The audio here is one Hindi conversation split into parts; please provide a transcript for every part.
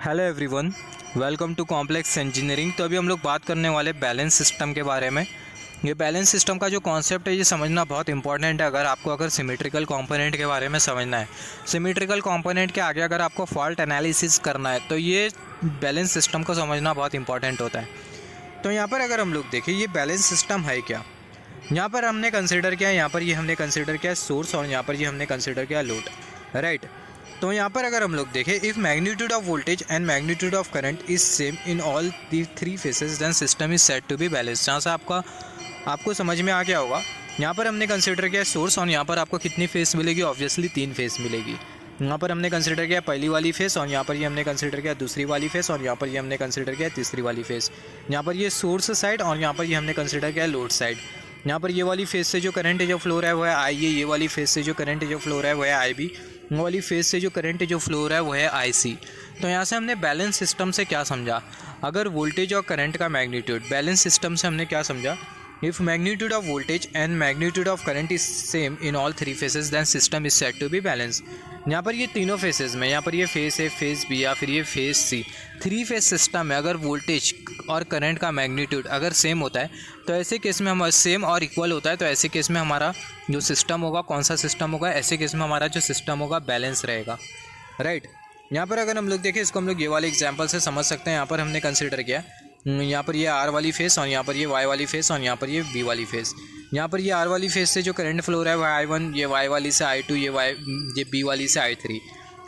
Hello everyone, welcome to complex engineering. तो अभी हम लोग बात करने वाले बैलेंस सिस्टम के बारे में। ये बैलेंस सिस्टम का जो कॉन्सेप्ट है ये समझना बहुत इंपॉर्टेंट है अगर सिमेट्रिकल कंपोनेंट के बारे में समझना है। सिमेट्रिकल कंपोनेंट के आगे अगर आपको फॉल्ट एनालिसिस करना है तो ये बैलेंस सिस्टम को समझना बहुत इंपॉर्टेंट होता है। तो यहाँ पर अगर हम लोग देखें ये बैलेंस सिस्टम है क्या, यहाँ पर हमने कंसिडर किया, यहाँ पर ये हमने कंसिडर किया सोर्स और यहाँ पर ये हमने कंसिडर किया लोड, राइट। तो यहाँ पर अगर हम लोग देखें if magnitude of voltage and magnitude of current is same in all the three phases then system is set to be balance. जहाँ से आपको समझ में आ गया होगा, यहाँ पर हमने कंसिडर किया सोर्स और यहाँ पर आपको कितनी फेस मिलेगी, ऑब्वियसली 3 फेस मिलेगी। यहाँ पर हमने कंसिडर किया पहली वाली फेस और यहाँ पर ये हमने कंसिडर किया दूसरी वाली फेस और यहाँ पर ये हमने कंसिडर किया तीसरी वाली फेस। यहाँ पर ये सोर्स साइड और यहाँ पर ये हमने कंसिडर किया लोड साइड। यहाँ पर ये वाली फेस से जो करंट जो फ्लो रहा है वो है आई ए, ये वाली फेस से जो करंट जो फ्लो रहा है वो है आई बी, वो वाली फेस से जो करंट जो फ्लो रहा है वो है आई सी। तो यहाँ से हमने बैलेंस सिस्टम से क्या समझा, अगर वोल्टेज और करंट का मैग्नीट्यूड, बैलेंस सिस्टम से हमने क्या समझा, if magnitude of voltage and magnitude of current is same in all three phases then system is set to be balance. यहाँ पर ये तीनों फेसेस में, यहाँ पर ये फेस ए, फेस बी या फिर ये फेस सी, 3 फेस सिस्टम में अगर वोल्टेज और करंट का मैग्नीट्यूड अगर सेम होता है तो ऐसे केस में हम सेम और इक्वल होता है तो ऐसे केस में हमारा जो सिस्टम होगा, कौन सा सिस्टम होगा, ऐसे केस में हमारा जो सिस्टम होगा बैलेंस रहेगा, राइट। यहाँ पर अगर हम लोग देखें इसको हम लोग ये वाले एग्जाम्पल से समझ सकते हैं। यहाँ पर हमने कंसिडर किया, यहाँ पर ये आर वाली फेस और यहाँ पर ये वाई वाली फेस और यहाँ पर ये बी वाली फेस। यहाँ पर ये आर वाली फेस से जो करंट फ्लो रहा है वह I1, ये वाई वाली से I2, ये बी वाली से I3।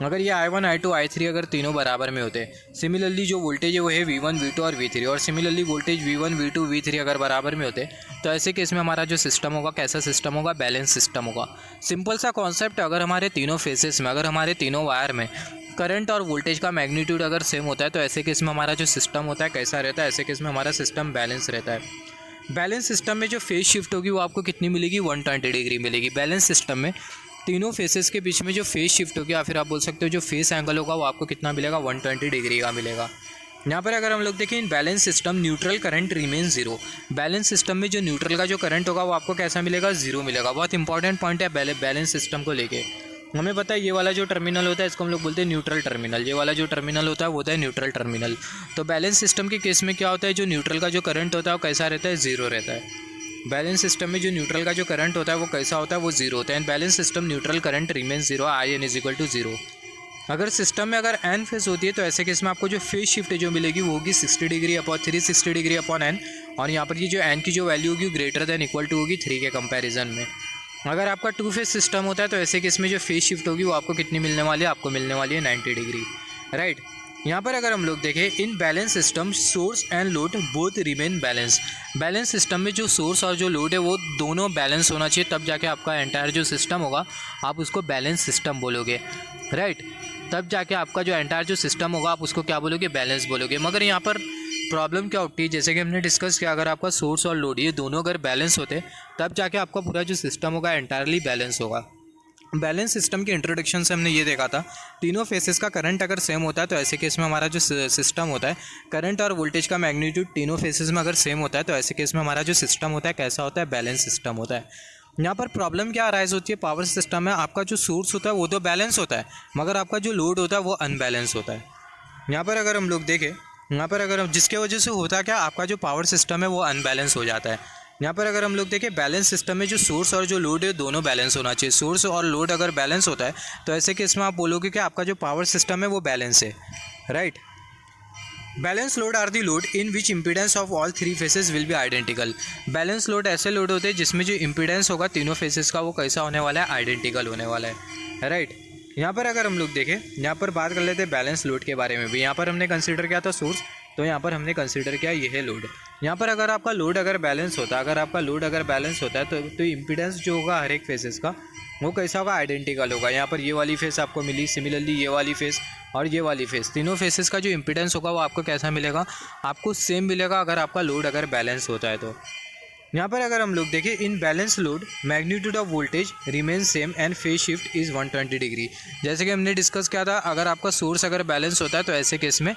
अगर ये I1, I2, I3 अगर तीनों बराबर में होते हैं, सिमिलरली जो वोल्टेज है वो है V1, V2 और V3, और similarly voltage V1, V2, V3 अगर बराबर में होते तो ऐसे केस में हमारा जो सिस्टम होगा कैसा सिस्टम होगा, बैलेंस सिस्टम होगा। सिंपल सा कॉन्सेप्ट, अगर हमारे तीनों फेसेस में, अगर हमारे तीनों वायर में करंट और वोल्टेज का मैग्नीट्यूड अगर सेम होता है तो ऐसे केस में हमारा जो सिस्टम होता है कैसा रहता है, ऐसे केस में हमारा सिस्टम बैलेंस रहता है। बैलेंस सिस्टम में जो फेस शिफ्ट होगी वो आपको कितनी मिलेगी, 120 डिग्री मिलेगी। बैलेंस सिस्टम में तीनों फेसेस के बीच में जो फेस शिफ्ट होगी या फिर आप बोल सकते हो जो फेस एंगल होगा वो आपको कितना मिलेगा, 120 डिग्री का मिलेगा। यहाँ पर अगर हम लोग देखें in balance system neutral current remain zero. Balance system में जो न्यूट्रल का जो करंट होगा वो आपको कैसा मिलेगा, जीरो मिलेगा। बहुत इंपॉर्टेंट पॉइंट है बैलेंस सिस्टम को लेके। हमें पता है ये वाला जो टर्मिनल होता है इसको हम लोग बोलते हैं न्यूट्रल टर्मिनल, ये वाला जो टर्मिनल होता है वो होता है न्यूट्रल टर्मिनल। तो बैलेंस सिस्टम के केस में क्या होता है, जो न्यूट्रल का जो करंट होता है वो कैसा रहता है, जीरो रहता है। बैलेंस सिस्टम में जो न्यूट्रल का जो करंट होता है वो कैसा होता है, वो जीरो होता है। And balance system neutral current remain zero, I N is equal to zero. अगर सिस्टम में अगर एन फेस होती है तो ऐसे केस में आपको जो फेस शिफ्ट जो मिलेगी वो होगी 60 degree upon 360 degree upon N, और यहाँ पर ये जो एन की जो वैल्यू होगी ग्रेटर देन इक्वल टू होगी 3 के कंपैरिजन में। अगर आपका 2 फेस सिस्टम होता है तो ऐसे केस में जो फेस शिफ्ट होगी वो आपको कितनी मिलने वाली है, आपको मिलने वाली है 90 डिग्री, राइट। यहाँ पर अगर हम लोग देखें in balance system source and load both remain balance. Balance system में जो सोर्स और जो लोड है वो दोनों बैलेंस होना चाहिए, तब जाके आपका एंटायर जो सिस्टम होगा आप उसको बैलेंस सिस्टम बोलोगे, राइट। तब जाके आपका जो एंटायर जो सिस्टम होगा आप उसको क्या बोलोगे, बैलेंस बोलोगे। मगर यहाँ पर प्रॉब्लम क्या उठती है, जैसे कि हमने डिस्कस किया, अगर आपका सोर्स और लोड ये दोनों अगर बैलेंस होते तब जाके आपका पूरा जो सिस्टम होगा एंटायरली बैलेंस होगा। बैलेंस सिस्टम के इंट्रोडक्शन से हमने ये देखा था, तीनों फेसेस का करंट अगर सेम होता है तो ऐसे केस में हमारा जो सिस्टम होता है, करंट और वोल्टेज का मैग्नीट्यूड तीनों फेसेस में अगर सेम होता है तो ऐसे केस में हमारा जो सिस्टम होता है कैसा होता है, बैलेंस सिस्टम होता है। यहाँ पर प्रॉब्लम क्या अराइज होती है, पावर सिस्टम में आपका जो सोर्स होता है वो तो बैलेंस होता है मगर आपका जो लोड होता है वो अनबैलेंस होता है। यहाँ पर अगर हम लोग देखें, यहाँ पर अगर जिसके वजह से होता क्या, आपका जो पावर सिस्टम है वो अनबैलेंस हो जाता है। यहाँ पर अगर हम लोग देखें बैलेंस सिस्टम में जो सोर्स और जो लोड है दोनों बैलेंस होना चाहिए। सोर्स और लोड अगर बैलेंस होता है तो ऐसे केस में आप बोलोगे कि आपका जो पावर सिस्टम है वो बैलेंस है, right. Balance load are the load in which impedance of all three phases will be identical. Balance load ऐसे लोड होते हैं जिसमें जो इम्पीडेंस होगा तीनों फेसेस का वो कैसा होने वाला है, आइडेंटिकल होने वाला है, राइट। यहाँ पर अगर हम लोग देखें, यहाँ पर बात कर लेते हैं बैलेंस लोड के बारे में भी। यहाँ पर हमने कंसिडर किया था सोर्स, तो यहाँ पर हमने कंसिडर किया ये है लोड। यहाँ पर अगर आपका लोड अगर बैलेंस होता है, अगर आपका लोड अगर बैलेंस होता है तो इम्पीडेंस जो होगा हर एक फेसेस का वो कैसा होगा, आइडेंटिकल होगा। यहाँ पर ये वाली फेस आपको मिली, सिमिलरली ये वाली फेस और ये वाली फेस, तीनों फेसेस का जो इम्पीडेंस होगा वो आपको कैसा मिलेगा, आपको सेम मिलेगा अगर आपका लोड अगर बैलेंस होता है तो। यहाँ पर अगर हम लोग देखें in balance load magnitude of voltage remain same and phase shift is 120 degree. जैसे कि हमने डिस्कस किया था, अगर आपका सोर्स अगर बैलेंस होता है तो ऐसे केस में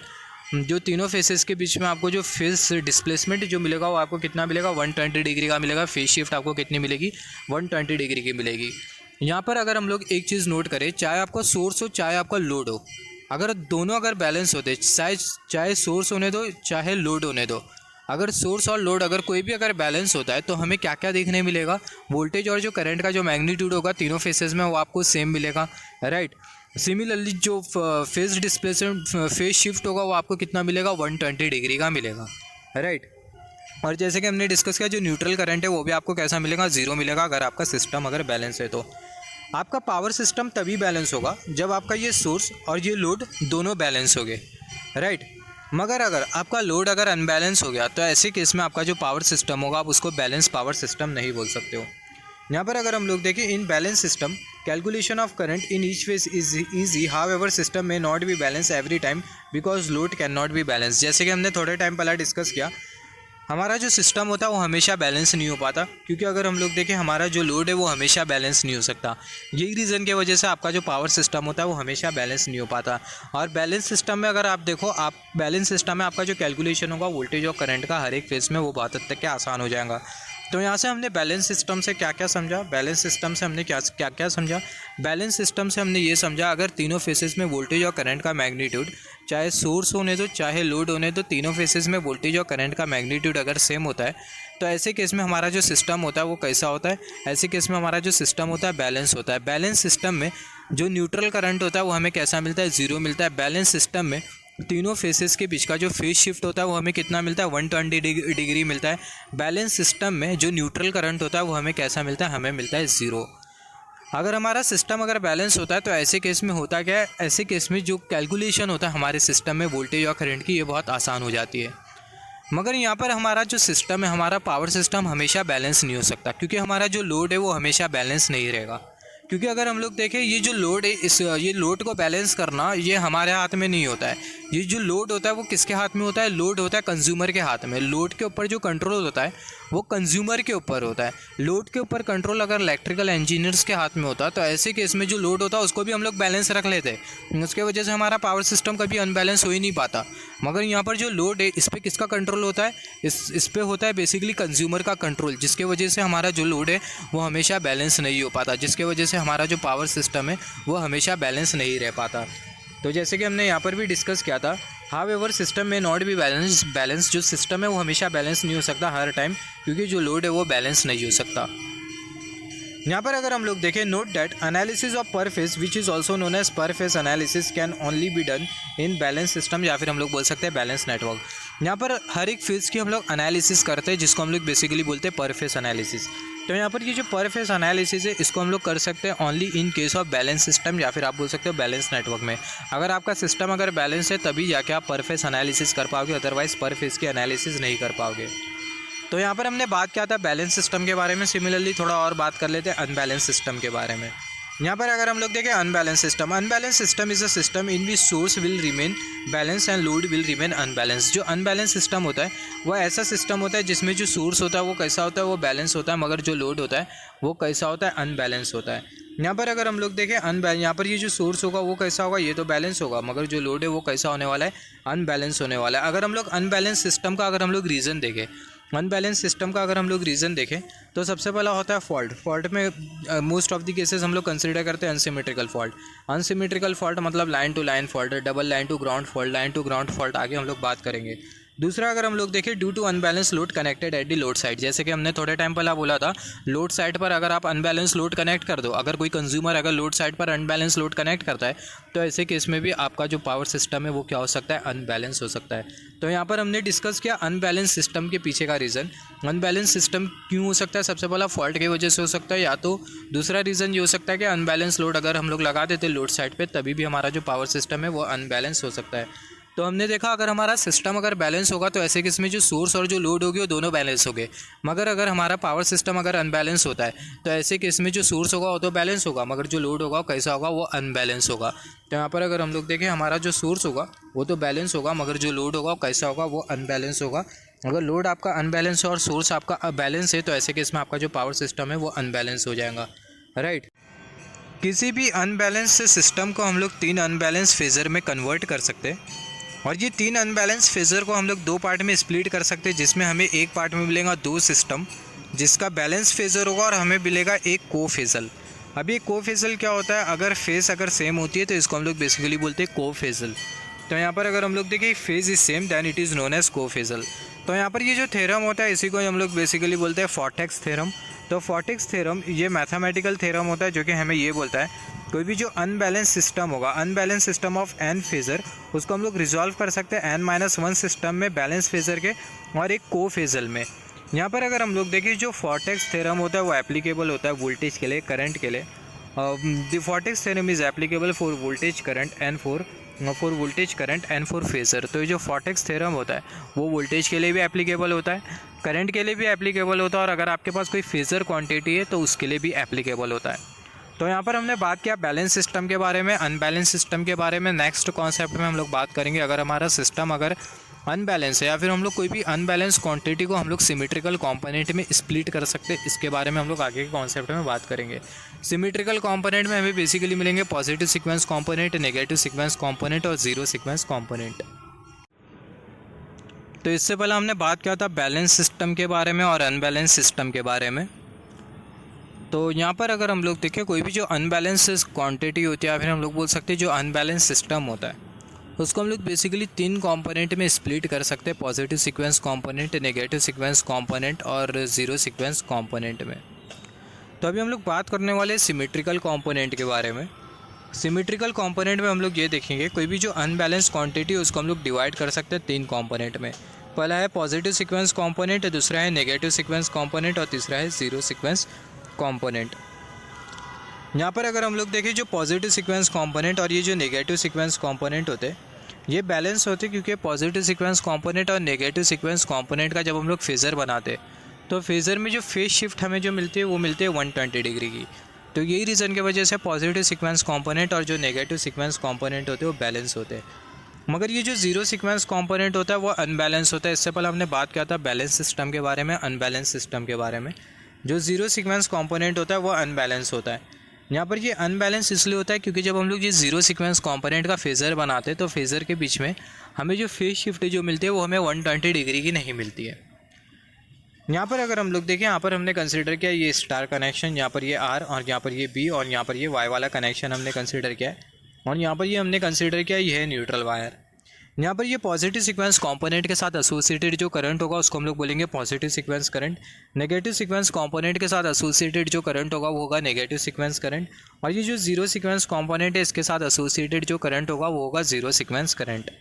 जो तीनों फेसेस के बीच में आपको जो फेस डिस्प्लेसमेंट जो मिलेगा वो आपको कितना मिलेगा, 120 डिग्री का मिलेगा। फेज शिफ्ट आपको कितनी मिलेगी, 120 डिग्री की मिलेगी। यहाँ पर अगर हम लोग एक चीज़ नोट करें, चाहे आपका सोर्स हो चाहे आपका लोड हो, अगर दोनों अगर बैलेंस होते, चाहे सोर्स होने दो चाहे लोड होने दो, अगर सोर्स और लोड अगर कोई भी अगर बैलेंस होता है तो हमें क्या क्या देखने मिलेगा, वोल्टेज और जो करंट का जो मैग्नीट्यूड होगा तीनों फेसेस में वो आपको सेम मिलेगा, राइट। सिमिलरली जो फेज डिस्प्लेसमेंट फेज शिफ्ट होगा वो आपको कितना मिलेगा, 120 डिग्री का मिलेगा, राइट। और जैसे कि हमने डिस्कस किया जो न्यूट्रल करंट है वो भी आपको कैसा मिलेगा, ज़ीरो मिलेगा अगर आपका सिस्टम अगर बैलेंस है तो। आपका पावर सिस्टम तभी बैलेंस होगा जब आपका ये सोर्स और ये लोड दोनों बैलेंस हो गए, राइट। मगर अगर आपका लोड अगर अनबैलेंस हो गया तो ऐसे केस में आपका जो पावर सिस्टम होगा आप उसको बैलेंस पावर सिस्टम नहीं बोल सकते हो। यहाँ पर अगर हम लोग देखें in balance system calculation of current in each phase is easy, however system may not be balance every time because load can not be balance. जैसे कि हमने थोड़े टाइम पहले डिस्कस किया, हमारा जो सिस्टम होता है वो हमेशा बैलेंस नहीं हो पाता, क्योंकि अगर हम लोग देखें हमारा जो लोड है वो हमेशा बैलेंस नहीं हो सकता। यही रीज़न की वजह से आपका जो पावर सिस्टम होता है वो हमेशा बैलेंस नहीं हो पाता। और बैलेंस सिस्टम में अगर आप देखो, आप बैलेंस सिस्टम में आपका जो कैलकुलेशन होगा वोल्टेज और करंट का हर एक फेज में वो बहुत हद तक क्या आसान हो जाएगा। तो यहाँ से हमने बैलेंस सिस्टम से क्या क्या समझा, बैलेंस सिस्टम से हमने क्या क्या समझा, बैलेंस सिस्टम से हमने ये समझा अगर तीनों फेसेस में वोल्टेज और करंट का मैग्नीट्यूड चाहे सोर्स होने दो चाहे लोड होने दो, तीनों फेसेस में वोल्टेज और करंट का मैग्नीट्यूड अगर सेम होता है तो ऐसे केस में हमारा जो सिस्टम होता है वो कैसा होता है, ऐसे केस में हमारा जो सिस्टम होता है बैलेंस होता है। बैलेंस सिस्टम में जो न्यूट्रल करंट होता है वो हमें कैसा मिलता है, ज़ीरो मिलता है। बैलेंस सिस्टम में तीनों फेसेस के बीच का जो फेज शिफ्ट होता है वो हमें कितना मिलता है, 120 डिग्री मिलता है। बैलेंस सिस्टम में जो न्यूट्रल करंट होता है वो हमें कैसा मिलता है, हमें मिलता है ज़ीरो। अगर हमारा सिस्टम अगर बैलेंस होता है तो ऐसे केस में होता क्या है, ऐसे केस में जो कैलकुलेशन होता है हमारे सिस्टम में वोल्टेज और करंट की ये बहुत आसान हो जाती है। मगर यहाँ पर हमारा जो सिस्टम है, हमारा पावर सिस्टम हमेशा बैलेंस नहीं हो सकता, क्योंकि हमारा जो लोड है वो हमेशा बैलेंस नहीं रहेगा। क्योंकि अगर हम लोग देखें ये जो लोड है, ये लोड को बैलेंस करना ये हमारे हाथ में नहीं होता है। ये जो लोड होता है वो किसके हाथ में होता है, लोड होता है कंज्यूमर के हाथ में। लोड के ऊपर जो कंट्रोल होता है वो कंज्यूमर के ऊपर होता है। लोड के ऊपर कंट्रोल अगर इलेक्ट्रिकल इंजीनियर्स के हाथ में होता तो ऐसे केस में जो लोड होता है उसको भी हम लोग बैलेंस रख लेते, उसके वजह से हमारा पावर सिस्टम कभी अनबैलेंस हो ही नहीं पाता। मगर यहाँ पर जो लोड है इस पर किसका कंट्रोल होता है, इस पर होता है बेसिकली कंज्यूमर का कंट्रोल, जिसके वजह से हमारा जो लोड है वो हमेशा बैलेंस नहीं हो पाता, जिसके वजह से हमारा जो पावर सिस्टम है वो हमेशा बैलेंस नहीं रह पाता। तो जैसे कि हमने यहाँ पर भी डिस्कस किया था, however system may not be balance जो सिस्टम है वो हमेशा बैलेंस नहीं हो सकता हर टाइम, क्योंकि जो लोड है वो बैलेंस नहीं हो सकता। यहाँ पर अगर हम लोग देखें, note that analysis of per phase which is also known as per phase analysis can only be done in balance system, या फिर हम लोग बोल सकते हैं बैलेंस नेटवर्क। यहाँ पर हर एक फेज की हम लोग एनालिसिस करते हैं जिसको हम लोग बेसिकली बोलते हैं पर फेज एनालिसिस। तो यहाँ पर ये जो पर फेज एनालिसिस है इसको हम लोग कर सकते हैं only in case of balance system, या फिर आप बोल सकते हो बैलेंस नेटवर्क में। अगर आपका सिस्टम अगर बैलेंस है तभी जाके आप पर फेज एनालिसिस कर पाओगे, अदरवाइज पर फेज की एनालिसिस नहीं कर पाओगे। तो यहाँ पर हमने बात किया था बैलेंस सिस्टम के बारे में, सिमिलरली थोड़ा और बात कर लेते हैं अनबैलेंस सिस्टम के बारे में। यहाँ पर अगर हम लोग देखें unbalance system is a system in which source will remain balance and load will remain unbalance. जो अनबैलेंस सिस्टम होता है वो ऐसा सिस्टम होता है जिसमें जो सोर्स होता है वो कैसा होता है, वो बैलेंस होता है, मगर जो लोड होता है वो कैसा होता है, अनबैलेंस होता है। यहाँ पर अगर हम लोग देखें यहाँ पर ये जो सोर्स होगा वो कैसा होगा, ये तो बैलेंस होगा, मगर जो लोड है वो कैसा होने वाला है, अनबैलेंस होने वाला है। अगर हम लोग अनबैलेंस सिस्टम का अगर हम लोग रीज़न देखें, अनबैलेंस सिस्टम का अगर हम लोग रीज़न देखें तो सबसे पहला होता है फॉल्ट में मोस्ट ऑफ द केसेस हम लोग कंसिडर करते हैं अनसिमेट्रिकल फॉल्ट। अनसिमेट्रिकल फॉल्ट मतलब line to line fault, double line to ground fault आगे हम लोग बात करेंगे। दूसरा अगर हम लोग देखें due to unbalance load connected at the load side, जैसे कि हमने थोड़े टाइम पहले बोला था, लोड साइड पर अगर आप अनबैलेंस लोड कनेक्ट कर दो, अगर कोई कंज्यूमर अगर लोड साइड पर अनबैलेंस लोड कनेक्ट करता है तो ऐसे केस में भी आपका जो पावर सिस्टम है वो क्या हो सकता है, अनबैलेंस हो सकता है। तो यहाँ पर हमने डिस्कस किया अनबैलेंस सिस्टम के पीछे का रीज़न। अनबैलेंस सिस्टम क्यों हो सकता है, सबसे पहला फॉल्ट की वजह से हो सकता है, या तो दूसरा रीज़न ये हो सकता है कि अनबैलेंस लोड अगर हम लोग लगा देते लोड साइड पर तभी भी हमारा जो पावर सिस्टम है वो अनबैलेंस हो सकता है। तो हमने देखा अगर हमारा सिस्टम अगर बैलेंस होगा तो ऐसे किस में जो सोर्स और जो लोड होगी वो दोनों बैलेंस हो गए, मगर अगर हमारा पावर सिस्टम अगर अनबैलेंस होता है तो ऐसे केस में जो सोर्स होगा वो तो बैलेंस होगा, मगर जो लोड होगा वो कैसा होगा, वो अनबैलेंस होगा। तो यहाँ पर अगर हम लोग देखें हमारा जो सोर्स होगा वो तो बैलेंस होगा, मगर जो लोड होगा वो कैसा होगा, वो अनबैलेंस होगा। अगर लोड आपका अनबैलेंस है और सोर्स आपका बैलेंस है तो ऐसे केस में आपका जो पावर सिस्टम है वो अनबैलेंस हो जाएगा, राइट। किसी भी अनबैलेंस सिस्टम को हम लोग 3 अनबैलेंस फेज़र में कन्वर्ट कर सकते हैं, और ये 3 अनबैलेंस फेज़र को हम लोग 2 पार्ट में स्प्लिट कर सकते हैं, जिसमें हमें एक पार्ट में मिलेगा 2 सिस्टम जिसका बैलेंस फेज़र होगा और हमें मिलेगा एक को फेज़र। अभी कोफेजल क्या होता है, अगर फेस अगर सेम होती है तो इसको हम लोग बेसिकली बोलते हैं कोफेजल। तो यहाँ पर अगर हम लोग देखें phase is same then it is known as cophasal. तो यहाँ पर ये जो थ्योरम होता है इसी को हम लोग बेसिकली बोलते हैं फोर्टेक्स थ्योरम। तो फोर्टेक्स थ्योरम ये मैथमेटिकल थ्योरम होता है जो कि हमें ये बोलता है कोई भी जो अनबैलेंस सिस्टम होगा, unbalance system of N phasor, उसको हम लोग रिजॉल्व कर सकते हैं n-1 सिस्टम में बैलेंस फेजर के और एक कोफेजल में। यहाँ पर अगर हम लोग देखें जो फोर्टेक्स थ्योरम होता है वो एप्लीकेबल होता है वोल्टेज के लिए, करंट के लिए। The Fortescue theorem is applicable for voltage current and for voltage current and for phasor. तो ये जो फोर्टेक्स थ्योरम होता है वो वोल्टेज के लिए भी एप्लीकेबल होता है, करंट के लिए भी एप्लीकेबल होता है, और अगर आपके पास कोई फेजर क्वांटिटी है तो उसके लिए भी एप्लीकेबल होता है। तो यहाँ पर हमने बात किया बैलेंस सिस्टम के बारे में, अनबैलेंस सिस्टम के बारे में। नेक्स्ट कॉन्सेप्ट में हम लोग बात करेंगे अगर हमारा सिस्टम अगर अनबैलेंस है या फिर हम लोग कोई भी अनबैलेंस क्वांटिटी को हम लोग सिमेट्रिकल कंपोनेंट में स्प्लिट कर सकते हैं, इसके बारे में हम लोग आगे के कॉन्सेप्ट में बात करेंगे। सिमेट्रिकल कंपोनेंट में हमें बेसिकली मिलेंगे positive sequence component, negative sequence component और जीरो सीक्वेंस कंपोनेंट। तो इससे पहले हमने बात किया था बैलेंस सिस्टम के बारे में और अनबैलेंस सिस्टम के बारे में। तो यहाँ पर अगर हम लोग देखें कोई भी जो अनबैलेंस क्वांटिटी होती है या फिर हम लोग बोल सकते हैं जो अनबैलेंस सिस्टम होता है उसको हम लोग बेसिकली 3 कंपोनेंट में स्प्लिट कर सकते हैं, positive sequence component, negative sequence component और जीरो सीक्वेंस कंपोनेंट में। तो अभी हम लोग बात करने वाले सिमेट्रिकल कंपोनेंट के बारे में। सिमेट्रिकल कंपोनेंट में हम लोग ये देखेंगे कोई भी जो अनबैलेंस क्वांटिटी है उसको हम लोग डिवाइड कर सकते हैं 3 कंपोनेंट में। पहला है पॉजिटिव सीक्वेंस कंपोनेंट, दूसरा है नेगेटिव सीक्वेंस कंपोनेंट और तीसरा है जीरो सीक्वेंस कंपोनेंट। यहाँ पर अगर हम लोग देखें जो पॉजिटिव सीक्वेंस कंपोनेंट और ये जो नेगेटिव सीक्वेंस कंपोनेंट होते हैं ये बैलेंस होते हैं, क्योंकि पॉजिटिव सीक्वेंस कंपोनेंट और नेगेटिव सीक्वेंस कंपोनेंट का जब हम लोग फेज़र बनाते हैं तो फेज़र में जो फेज शिफ्ट हमें जो मिलती है वो मिलती है 120 डिग्री की। तो यही रीज़न की वजह से पॉजिटिव सीक्वेंस कंपोनेंट और जो नेगेटिव सीक्वेंस कंपोनेंट होते हैं वो बैलेंस होते हैं। मगर ये जो जीरो सीक्वेंस कंपोनेंट होता है वो अनबैलेंस होता है। इससे पहले हमने बात किया था बैलेंस सिस्टम के बारे में, अनबैलेंस सिस्टम के बारे में। जो जीरो सीक्वेंस कंपोनेंट होता है वो अनबैलेंस होता है। यहाँ पर ये अनबैलेंस इसलिए होता है क्योंकि जब हम लोग ये जीरो सीक्वेंस कंपोनेंट का फेज़र बनाते हैं तो फेज़र के बीच में हमें जो फेज शिफ्ट जो मिलती है वो हमें 120 डिग्री की नहीं मिलती है। यहाँ पर अगर हम लोग देखें यहाँ पर हमने कंसिडर किया ये स्टार कनेक्शन, यहाँ पर ये आर और यहाँ पर ये बी और यहाँ पर ये वाई वाला कनेक्शन हमने कंसिडर किया है, और यहाँ पर ये हमने कंसिडर किया ये है न्यूट्रल वायर। यहाँ पर ये पॉजिटिव सीक्वेंस कंपोनेंट के साथ एसोसिएटेड जो करंट होगा उसको हम लोग बोलेंगे positive sequence current. Negative sequence component के साथ एसोसिएटेड जो करंट होगा वो होगा नेगेटिव सीक्वेंस करंट। और ये जो जीरो सीक्वेंस कंपोनेंट है इसके साथ एसोसिएटेड जो करंट होगा वो होगा जीरो सीक्वेंस करंट।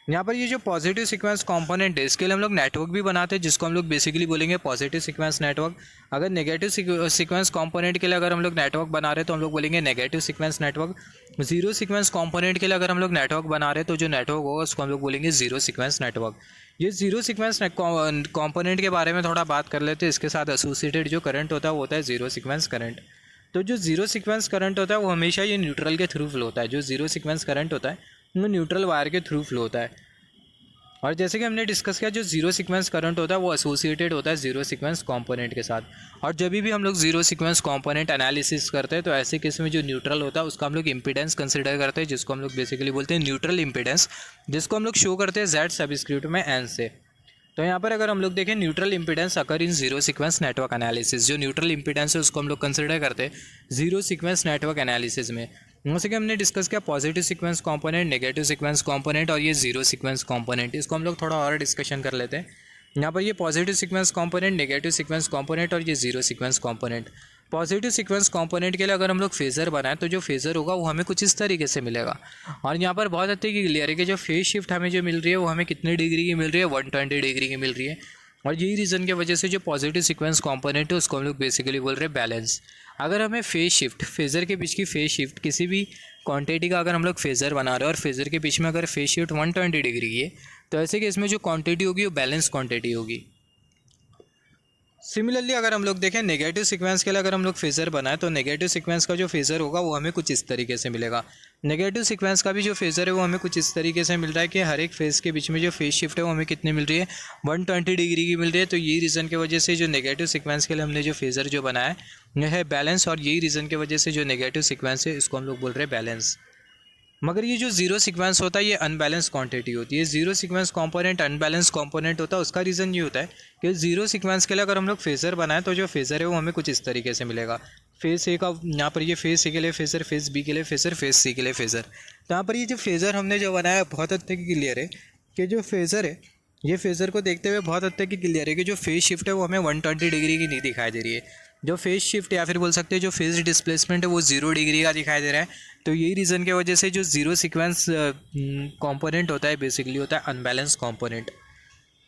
यहाँ पर ये जो पॉजिटिव सीक्वेंस कंपोनेंट है इसके लिए हम लोग नेटवर्क भी बनाते हैं जिसको हम लोग बेसिकली बोलेंगे पॉजिटिव सीक्वेंस नेटवर्क। अगर नेगेटिव सीक्वेंस कंपोनेंट के लिए अगर हम लोग नेटवर्क बना रहे हैं तो हम लोग बोलेंगे negative sequence network. Zero sequence component के लिए अगर हम लोग नेटवर्क बना रहे हैं तो जो नेटवर्क होगा उसको हम लोग बोलेंगे जीरो सीक्वेंस नेटवर्क। ये जीरो सीक्वेंस कंपोनेंट के बारे में थोड़ा बात कर लेते हैं। इसके साथ एसोसिएटेड जो करंट होता है वो होता है जीरो सीक्वेंस करंट। तो जो जीरो सीक्वेंस करंट होता है वो हमेशा ये न्यूट्रल के थ्रू फ्लो होता है। जो जीरो सीक्वेंस करंट होता है वो न्यूट्रल वायर के थ्रू फ्लो होता है। और जैसे कि हमने डिस्कस किया जो जीरो सीक्वेंस करंट होता है वो एसोसिएटेड होता है जीरो सीक्वेंस कंपोनेंट के साथ। और जब भी हम लोग जीरो सीक्वेंस कंपोनेंट एनालिसिस करते हैं तो ऐसे केस में जो न्यूट्रल होता है उसका हम लोग इंपीडेंस कंसिडर करते हैं, जिसको हम लोग बेसिकली बोलते हैं न्यूट्रल इंपीडेंस, जिसको हम लोग शो करते हैं Z सबस्क्रिप्ट में N से। तो यहाँ पर अगर हम लोग देखें neutral impedance occur in zero sequence network analysis. जो न्यूट्रल इंपीडेंस है उसको हम लोग कंसिडर करते हैं जीरो सीक्वेंस नेटवर्क एनालिसिस में। जैसे कि हमने डिस्कस किया positive sequence component, negative sequence component और ये जीरो सीक्वेंस कंपोनेंट, इसको हम लोग थोड़ा और डिस्कशन कर लेते हैं। यहाँ पर ये positive sequence component, negative sequence component और ये zero sequence component. Positive sequence component के लिए अगर हम लोग फेज़र बनाएं तो जो फेज़र होगा वो हमें कुछ इस तरीके से मिलेगा। और यहाँ पर बहुत अच्छी क्लियर है कि जो फेज शिफ्ट हमें जो मिल रही है वो हमें कितने डिग्री की मिल रही है, 120 डिग्री की मिल रही है। और यही रीज़न की वजह से जो पॉजिटिव सीक्वेंस कंपोनेंट है उसको हम लोग बेसिकली बोल रहे हैं बैलेंस। अगर हमें फेज शिफ्ट, फेज़र के बीच की फेज शिफ्ट, किसी भी क्वांटिटी का अगर हम लोग फेज़र बना रहे हैं और फेज़र के बीच में अगर फेज शिफ्ट 120 डिग्री की है तो ऐसे केस में जो क्वांटिटी होगी वो बैलेंस क्वांटिटी होगी। सिमिलरली अगर हम लोग देखें नेगेटिव सीक्वेंस के लिए अगर हम लोग फेज़र बनाएं तो नेगेटिव सीक्वेंस का जो फेज़र होगा वो हमें कुछ इस तरीके से मिलेगा। नेगेटिव सीक्वेंस का भी जो फेज़र है वो हमें कुछ इस तरीके से मिल रहा है कि हर एक फेज़ के बीच में जो फेज शिफ्ट है वो हमें कितनी मिल रही है, 120 डिग्री की मिल रही है। तो यही रीज़न की वजह से जो नेगेटिव सीक्वेंस के लिए हमने जो फेज़र जो बनाया है यह है बैलेंस। और यही रीज़न की वजह से जो नेगेटिव सीक्वेंस है इसको हम लोग बोल रहे हैं बैलेंस। मगर ये जो जीरो सीक्वेंस होता है ये अनबैलेंस क्वांटिटी होती है। Zero sequence component unbalance component होता है। उसका रीज़न ये होता है कि जीरो सीक्वेंस के लिए अगर हम लोग फेज़र बनाएं तो जो फेज़र है वो हमें कुछ इस तरीके से मिलेगा। फेज़ ए का, यहाँ पर ये फेज़ ए के लिए फेज़र, फेज़ बी के लिए फेज़र, फेज़ सी के लिए फेज़र। तो यहाँ पर ये जो फेज़र हमने जो बनाया बहुत हद तक क्लियर है कि जो फेज़र है, ये फेज़र को देखते हुए बहुत हद तक क्लियर है कि जो फेज़ शिफ्ट है वो हमें 120 डिग्री की नहीं दिखाई दे रही है। जो फेज़ शिफ्ट या फिर बोल सकते हैं जो फेज़ डिस्प्लेसमेंट है वो 0 डिग्री का दिखाई दे रहा है। तो यही रीज़न की वजह से जो जीरो सीक्वेंस कंपोनेंट होता है बेसिकली होता है अनबैलेंस कंपोनेंट।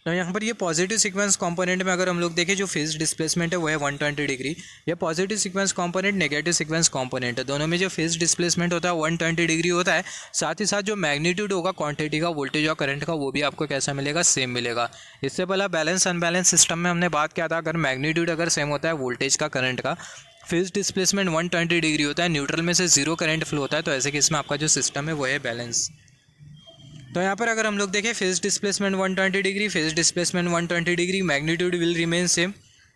तो यहाँ पर ये पॉजिटिव सीक्वेंस कंपोनेंट में अगर हम लोग देखें जो फेज डिस्प्लेसमेंट है वो है 120 डिग्री। ये positive sequence component negative sequence component है, दोनों में जो फेज डिस्प्लेसमेंट होता है 120 डिग्री होता है। साथ ही साथ जो मैग्नीट्यूड होगा क्वांटिटी का, वोल्टेज और करंट का, वो भी आपको कैसा मिलेगा, सेम मिलेगा। इससे पहला बैलेंस अनबैलेंस सिस्टम में हमने बात किया था अगर मैग्नीट्यूड अगर सेम होता है वोल्टेज का, करंट का, फेज डिस्प्लेसमेंट 120 डिग्री होता है, न्यूट्रल में से 0 करंट फ्लो होता है, तो ऐसे केस में आपका जो सिस्टम है वो है बैलेंस। तो यहाँ पर अगर हम लोग देखें phase displacement 120 degree, phase displacement 120 degree, magnitude will remain same.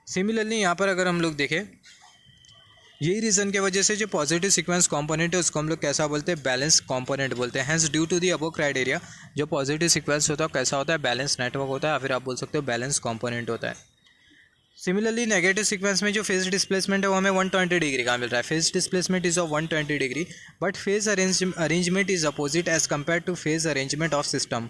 Similarly यहाँ पर अगर हम लोग देखें यही रीज़न की वजह से जो पॉजिटिव सीक्वेंस कंपोनेंट है उसको हम लोग कैसा बोलते हैं, बैलेंस कंपोनेंट बोलते हैं। Hence due to the above criteria जो पॉजिटिव सीक्वेंस होता है कैसा होता है, बैलेंस नेटवर्क होता है, या फिर आप बोल सकते हो बैलेंस कंपोनेंट होता है। सिमिलरली नेगेटिव सीक्वेंस में जो फेज डिस्प्लेसमेंट है वो हमें 120 डिग्री का मिल रहा है। Phase displacement is of 120 degree but phase arrangement is opposite as compare to phase arrangement of system.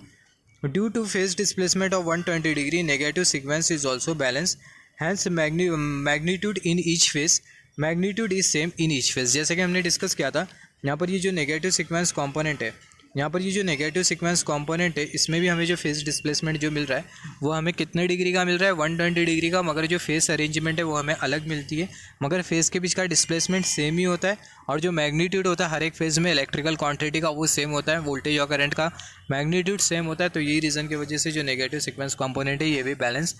Due to phase displacement of 120 degree negative sequence is also balance, hence magnitude in each phase, magnitude is same in each phase. जैसे कि हमने डिस्कस किया था यहाँ पर ये जो नेगेटिव सीक्वेंस कॉम्पोनेंट है, यहाँ पर ये जो नेगेटिव सीक्वेंस कंपोनेंट है इसमें भी हमें जो फेज डिस्प्लेसमेंट जो मिल रहा है वो हमें कितने डिग्री का मिल रहा है, 120 डिग्री का, मगर जो फेस अरेंजमेंट है वो हमें अलग मिलती है, मगर फेस के बीच का डिस्प्लेसमेंट सेम ही होता है। और जो मैग्नीट्यूड होता है हर एक फेज़ में इलेक्ट्रिकल क्वांटिटी का वो सेम होता है, वोल्टेज और करंट का मैग्नीट्यूड सेम होता है। तो यही रीज़न की वजह से जो नेगेटिव सीक्वेंस कंपोनेंट है ये भी बैलेंस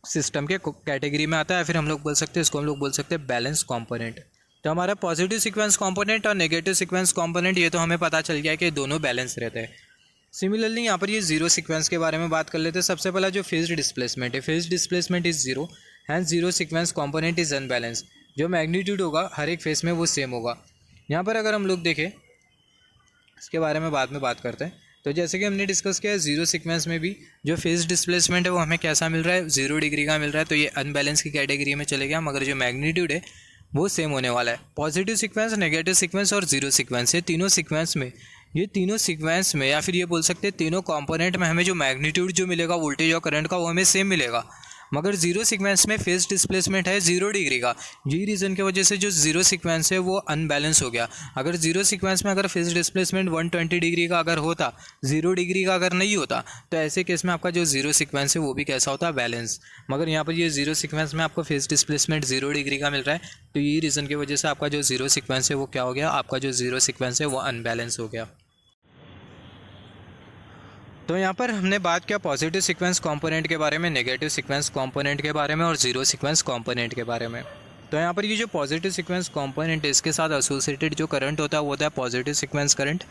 सिस्टम के कैटेगरी में आता है, फिर हम लोग बोल सकते हैं इसको हम लोग बोल सकते हैं बैलेंस कंपोनेंट। तो हमारा पॉजिटिव सीक्वेंस कंपोनेंट और नेगेटिव सीक्वेंस कंपोनेंट ये तो हमें पता चल गया है कि दोनों बैलेंस रहते हैं। सिमिलरली यहाँ पर ये जीरो सीक्वेंस के बारे में बात कर लेते हैं। सबसे पहला जो फेज डिस्प्लेसमेंट है, phase displacement is zero, hence zero sequence component is unbalance. जो मैग्नीट्यूड होगा हर एक फेज में वो सेम होगा। यहाँ पर अगर हम लोग देखें इसके बारे में बाद में बात करते हैं। तो जैसे कि हमने डिस्कस किया है जीरो सीक्वेंस में भी जो फेज डिस्प्लेसमेंट है वो हमें कैसा मिल रहा है, 0 डिग्री का मिल रहा है, तो ये अनबैलेंस की कैटेगरी में चले गया, मगर जो मैग्नीट्यूड है वो सेम होने वाला है। पॉजिटिव सीक्वेंस, नेगेटिव सीक्वेंस और जीरो सीक्वेंस, ये तीनों सीक्वेंस में या फिर ये बोल सकते हैं तीनों कंपोनेंट में हमें जो मैग्नीट्यूड जो मिलेगा वोल्टेज और करंट का वो हमें सेम मिलेगा, मगर जीरो सीक्वेंस में फेज डिस्प्लेसमेंट है 0 डिग्री का। यही रीज़न की वजह से जो जीरो सीक्वेंस है वो अनबैलेंस हो गया। अगर जीरो सीक्वेंस में अगर फेज डिस्प्लेसमेंट 120 डिग्री का अगर होता, 0 डिग्री का अगर नहीं होता, तो ऐसे केस में आपका जो जीरो सीक्वेंस है वो भी कैसा होता है, बैलेंस। मगर यहाँ पर ये जीरो सीक्वेंस में आपको फेज डिस्प्लेसमेंट 0 डिग्री का मिल रहा है, तो यही रीज़न की वजह से आपका जो जीरो सीक्वेंस है वो क्या हो गया, आपका जो जीरो सीक्वेंस है वो अनबैलेंस हो गया। तो यहाँ पर हमने बात किया पॉजिटिव सीक्वेंस कंपोनेंट के बारे में, नेगेटिव सीक्वेंस कंपोनेंट के बारे में और जीरो सीक्वेंस कंपोनेंट के बारे में। तो यहाँ पर ये जो पॉजिटिव सीक्वेंस कंपोनेंट है इसके साथ एसोसिएटेड जो करंट होता है वो होता है पॉजिटिव सीक्वेंस करंट,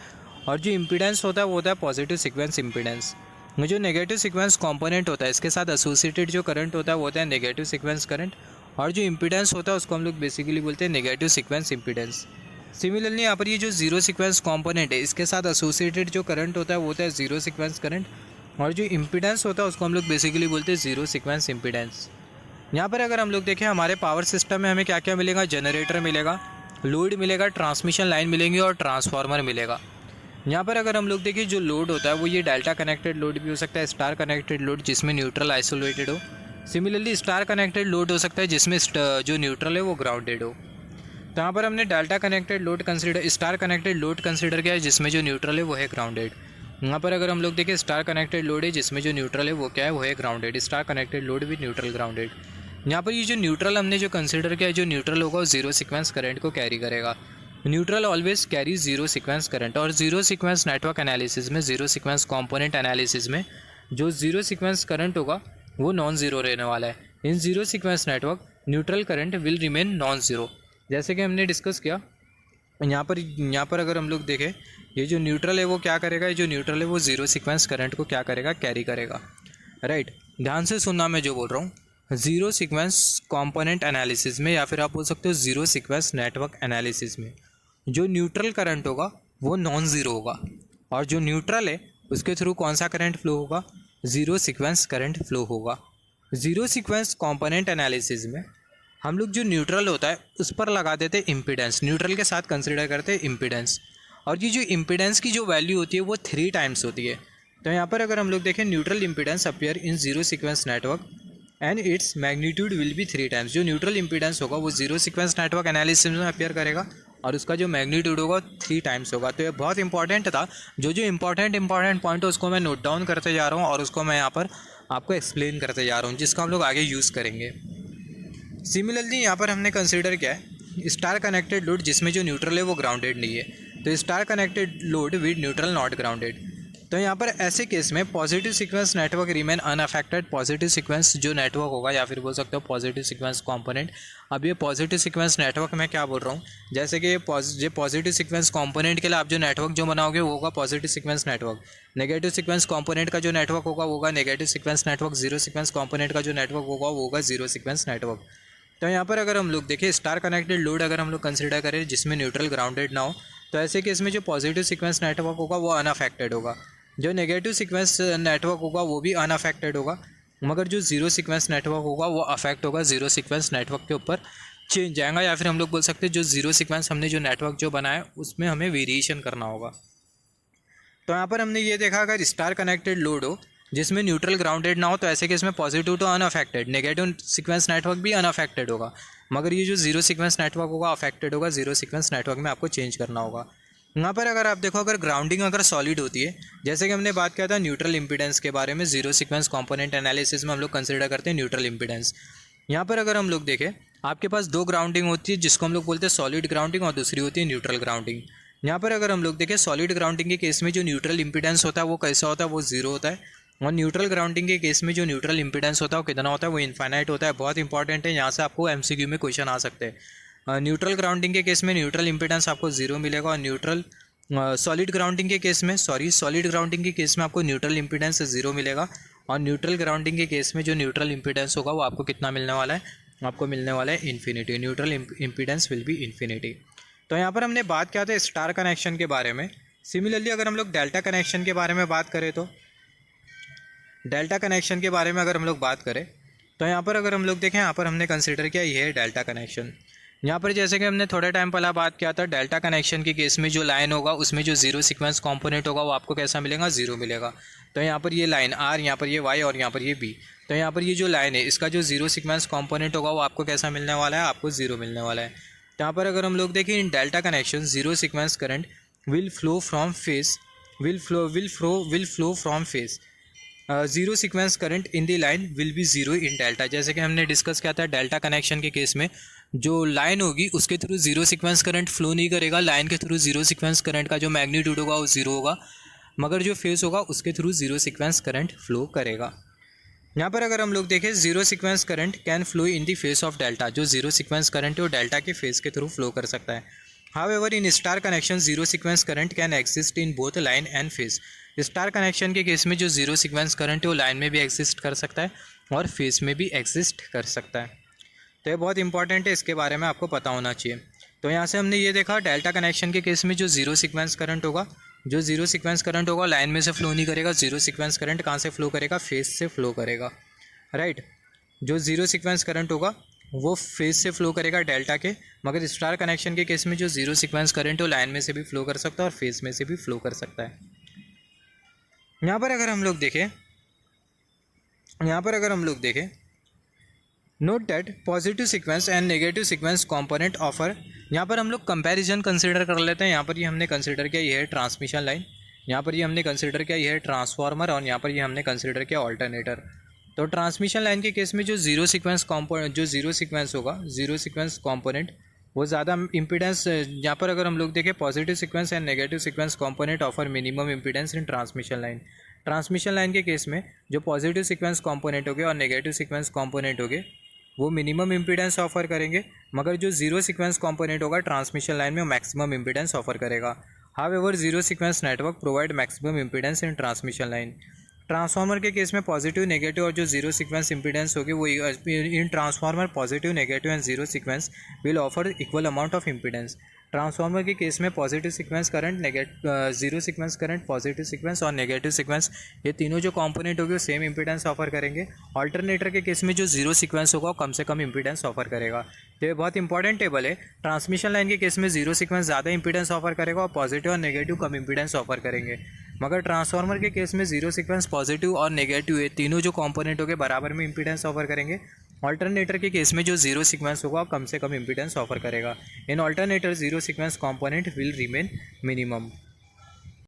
और जो इम्पीडेंस होता है वो होता है पॉजिटिव सीक्वेंस इम्पीडेंस। जो नेगेटिव सीक्वेंस कंपोनेंट होता है इसके साथ एसोसिएटेड जो करंट होता है वो होता है नेगेटिव सीक्वेंस करंट, और जो इम्पीडेंस होता है उसको हम लोग बेसिकली बोलते हैं नेगेटिव सीक्वेंस इम्पीडेंस। सिमिलरली यहाँ पर ये जो जीरो सीक्वेंस कंपोनेंट है इसके साथ एसोसिएटेड जो करंट होता है वो होता है जीरो सीक्वेंस करंट, और जो इम्पीडेंस होता है उसको हम लोग बेसिकली बोलते हैं जीरो सीक्वेंस इम्पीडेंस। यहाँ पर अगर हम लोग देखें हमारे पावर सिस्टम में हमें क्या क्या मिलेगा, जनरेटर मिलेगा, लोड मिलेगा, ट्रांसमिशन लाइन मिलेंगी और ट्रांसफार्मर मिलेगा। यहाँ पर अगर हम लोग देखें जो लोड होता है वो ये डेल्टा कनेक्टेड लोड भी हो सकता है, स्टार कनेक्टेड लोड जिसमें न्यूट्रल आइसोलेटेड हो। सिमिलरली स्टार कनेक्टेड लोड हो सकता है जिसमें जो न्यूट्रल है वो ग्राउंडेड हो। तो यहाँ पर हमने delta connected load consider, star connected load consider किया है जिसमें जो न्यूट्रल है वो है ग्राउंडेड। यहाँ पर अगर हम लोग देखें स्टार कनेक्टेड लोड है जिसमें जो न्यूट्रल है वो क्या है, वो है grounded. Star connected load with neutral grounded. यहाँ पर ये जो न्यूट्रल हमने जो कंसीडर किया है, जो न्यूट्रल होगा वो जीरो सीक्वेंस करंट को कैरी करेगा। Neutral always carry zero sequence current, और जीरो सीक्वेंस नेटवर्क एनालिसिस में, जीरो सीक्वेंस कंपोनेंट एनालिसिस में जो जीरो सीक्वेंस करंट होगा वो नॉन जीरो रहने वाला है। In zero sequence network neutral current will remain non zero. जैसे कि हमने डिस्कस किया यहाँ पर अगर हम लोग देखें ये जो न्यूट्रल है वो क्या करेगा, ये जो न्यूट्रल है वो जीरो सीक्वेंस करंट को क्या करेगा, कैरी करेगा। राइट, ध्यान से सुनना मैं जो बोल रहा हूँ। जीरो सीक्वेंस कंपोनेंट एनालिसिस में या फिर आप बोल सकते हो जीरो सीक्वेंस नेटवर्क एनालिसिस में जो न्यूट्रल करंट होगा वो नॉन ज़ीरो होगा, और जो न्यूट्रल है उसके थ्रू कौन सा करंट फ्लो होगा, जीरो सीक्वेंस करंट फ्लो होगा। जीरो सीक्वेंस कंपोनेंट एनालिसिस में हम लोग जो न्यूट्रल होता है उस पर लगा देते इम्पीडेंस, न्यूट्रल के साथ कंसिडर करते हैं इम्पीडेंस। और ये जो इम्पीडेंस की जो वैल्यू होती है वो 3 टाइम्स होती है। तो यहाँ पर अगर हम लोग देखें neutral impedance appear in zero sequence network and its magnitude will be 3 times. जो न्यूट्रल इम्पीडेंस होगा वो जीरो सीक्वेंस नेटवर्क एनालिसिस में अपीयर करेगा और उसका जो मैग्नीट्यूड होगा 3 टाइम्स होगा। तो ये बहुत इंपॉर्टेंट था। जो इंपॉर्टेंट पॉइंट है उसको मैं नोट डाउन करते जा रहा हूँ और उसको मैं यहाँ पर आपको एक्सप्लेन करते जा रहा हूँ, जिसको हम लोग आगे यूज़ करेंगे। सिमिलरली यहाँ पर हमने कंसिडर किया है स्टार कनेक्टेड लोड जिसमें जो न्यूट्रल है वो ग्राउंडेड नहीं है। तो star connected load with neutral not grounded. तो यहाँ पर ऐसे केस में positive sequence network remain unaffected. Positive sequence जो नेटवर्क होगा या फिर बोल सकते हो पॉजिटिव सीक्वेंस कंपोनेंट। अब ये पॉजिटिव सीक्वेंस नेटवर्क मैं क्या बोल रहा हूँ, जैसे कि ये पॉजिटिव सीक्वेंस कंपोनेंट के लिए आप जो नेटवर्क जो बनाओगे वो होगा positive sequence network. Negative sequence component का जो नेटवर्क होगा वो होगा negative sequence network. Zero sequence component का जो नेटवर्क होगा वो होगा जीरो सीक्वेंस नेटवर्क। तो यहाँ पर अगर हम लोग देखें स्टार कनेक्टेड लोड अगर हम लोग कंसिडर करें जिसमें न्यूट्रल ग्राउंडेड ना हो, तो ऐसे केस में जो पॉजिटिव सीक्वेंस नेटवर्क होगा वो अनअफेक्टेड होगा। जो नेगेटिव सीक्वेंस नेटवर्क होगा वो भी अनअफेक्टेड होगा, मगर जो जीरो सीक्वेंस नेटवर्क होगा वो अफेक्ट होगा। जीरो सीक्वेंस नेटवर्क के ऊपर चेंज आएगा, या फिर हम लोग बोल सकते हैं जो जीरो सीक्वेंस हमने जो नेटवर्क जो बनाया उसमें हमें वेरिएशन करना होगा। तो यहाँ पर हमने ये देखा अगर स्टार कनेक्टेड लोड हो जिसमें न्यूट्रल ग्राउंडेड ना हो तो ऐसे केस में पॉजिटिव तो अनअफेक्टेड, नेगेटिव सीक्वेंस नेटवर्क भी अनअफेक्टेड होगा, मगर ये जो जीरो सीक्वेंस नेटवर्क होगा अफेक्टेड होगा। जीरो सीक्वेंस नेटवर्क में आपको चेंज करना होगा। यहाँ पर अगर आप देखो अगर ग्राउंडिंग अगर सॉलिड होती है, जैसे कि हमने बात किया था न्यूट्रल इंपीडेंस के बारे में, जीरो सीक्वेंस कंपोनेंट एनालिसिस में हम लोग कंसिडर करते हैं न्यूट्रल इंपीडेंस। यहाँ पर अगर हम लोग देखें आपके पास दो ग्राउंडिंग होती है जिसको हम लोग बोलते हैं सॉलिड ग्राउंडिंग और दूसरी होती है न्यूट्रल ग्राउंडिंग। यहाँ पर अगर हम लोग देखें सॉलिड ग्राउंडिंग के केस में जो न्यूट्रल इंपीडेंस होता है वो कैसा होता है, वो जीरो होता है। और न्यूट्रल ग्राउंडिंग के केस में जो न्यूट्रल इंपीडेंस होता है वो कितना होता है, वो इनफाइनाइट होता है। बहुत इंपॉर्टेंट है, यहाँ से आपको एमसीक्यू में क्वेश्चन आ सकते हैं। न्यूट्रल ग्राउंडिंग के केस में न्यूट्रल इंपीडेंस आपको जीरो मिलेगा और न्यूट्रल सॉलिड ग्राउंडिंग के केस में सॉलिड ग्राउंडिंग के केस में आपको न्यूट्रल इंपीडेंस जीरो मिलेगा। और न्यूट्रल ग्राउंडिंग के केस में जो न्यूट्रल इंपीडेंस होगा वो आपको कितना मिलने वाला है, आपको मिलने वाला है infinity. Neutral impedance will be infinity. तो यहाँ पर हमने बात किया था स्टार कनेक्शन के बारे में। सिमिलरली अगर हम लोग डेल्टा कनेक्शन के बारे में बात करें तो डेल्टा कनेक्शन के बारे में अगर हम लोग बात करें तो यहाँ पर अगर हम लोग देखें यहाँ पर हमने कंसिडर किया ये है डेल्टा कनेक्शन। यहाँ पर जैसे कि हमने थोड़े टाइम पहले बात किया था डेल्टा कनेक्शन के केस में जो लाइन होगा उसमें जो जीरो सीक्वेंस कंपोनेंट होगा वो आपको कैसा मिलेगा, जीरो मिलेगा। तो यहाँ पर ये लाइन आर, यहाँ पर ये वाई और यहाँ पर ये बी। तो यहाँ पर ये जो लाइन है इसका जो जीरो सीक्वेंस कंपोनेंट होगा वो आपको कैसा मिलने वाला है, आपको जीरो मिलने वाला है। तो यहाँ पर अगर हम लोग देखें in delta connection zero sequence current will flow from phase will flow from phase. Zero sequence current in the line will be zero in delta. जैसे कि हमने डिस्कस किया था डेल्टा कनेक्शन के केस में जो लाइन होगी उसके through zero sequence current flow नहीं करेगा। लाइन के थ्रू जीरो सीक्वेंस करंट का जो मैग्नीट्यूड होगा वो जीरो होगा, मगर जो फेस होगा उसके through zero sequence current flow करेगा। यहाँ पर अगर हम लोग देखें zero sequence current can flow in the face of delta. जो जीरो सीक्वेंस करंट है वो डेल्टा के फेस के थ्रू फ्लो कर सकता है। However in star connection zero sequence current can exist in both line and face. Star connection के केस में जो जीरो सीक्वेंस करंट है वो लाइन में भी एग्जिस्ट कर सकता है और फेस में भी एग्जिस्ट कर सकता है। तो ये बहुत इंपॉर्टेंट है, इसके बारे में आपको पता होना चाहिए। तो यहाँ से हमने ये देखा डेल्टा कनेक्शन के केस में जो जीरो सीक्वेंस करंट होगा, जो जीरो सीक्वेंस करंट होगा लाइन में से फ्लो नहीं करेगा। जीरो सीक्वेंस करंट कहाँ से फ्लो करेगा, फेस से फ्लो करेगा, राइट। जो जीरो सीक्वेंस करंट होगा वो फेस से फ्लो करेगा डेल्टा के, मगर स्टार कनेक्शन के केस में जो जीरो सीक्वेंस करंट है वो लाइन में से भी फ्लो कर सकता है और फेस में से भी फ्लो कर सकता है। यहाँ पर अगर हम लोग देखें note that positive sequence and negative sequence component offer. यहाँ पर हम लोग कंपैरिजन कंसिडर कर लेते हैं। यहाँ पर ये हमने कंसिडर किया ये है ट्रांसमिशन लाइन, यहाँ पर ये हमने कंसिडर किया ये है ट्रांसफार्मर और यहाँ पर ये हमने कंसिडर किया ऑल्टरनेटर। तो ट्रांसमिशन लाइन के केस में जो जीरो सीक्वेंस होगा, जीरो सीक्वेंस कंपोनेंट वो ज़्यादा इम्पीडेंस। यहाँ पर अगर हम लोग देखें positive sequence and negative sequence component offer minimum impedance in transmission line. Transmission line के केस में जो पॉजिटिव सीक्वेंस कंपोनेंट होगे और नेगेटिव सीक्वेंस कंपोनेंट होगे वो मिनिमम इम्पीडेंस ऑफर करेंगे, मगर जो जीरो सीक्वेंस कंपोनेंट होगा ट्रांसमिशन लाइन में मैक्सिमम इम्पीडेंस ऑफर करेगा। However zero sequence network provide maximum impedance in transmission line. Transformer के केस में पॉजिटिव नेगेटिव और जो जीरो सीक्वेंस इंपीडेंस होगी वो in transformer positive negative and zero sequence will offer equal amount of impedance. Transformer के केस में positive sequence current, zero sequence current, positive sequence और नेगेटिव सीक्वेंस, ये तीनों जो कंपोनेंट होगी वो सेम इंपीडेंस ऑफर करेंगे। ऑल्टरनेटर के केस में जो जीरो सीक्वेंस होगा वो कम से कम इंपीडेंस ऑफर करेगा। तो ये बहुत इंपॉर्टेंट टेबल है। ट्रांसमिशन लाइन के केस में जीरो सीक्वेंस ज़्यादा इंपीडेंस ऑफर करेगा और पॉजिटिव और नेगेटिव कम इंपीडेंस ऑफर करेंगे। मगर ट्रांसफार्मर के केस में जीरो सीक्वेंस, पॉजिटिव और नेगेटिव, ये तीनों जो कंपोनेंट होंगे बराबर में इंपीडेंस ऑफर करेंगे। ऑल्टरनेटर के केस में जो जीरो सीक्वेंस होगा कम से कम इंपीडेंस ऑफर करेगा। In alternator zero sequence component will remain minimum.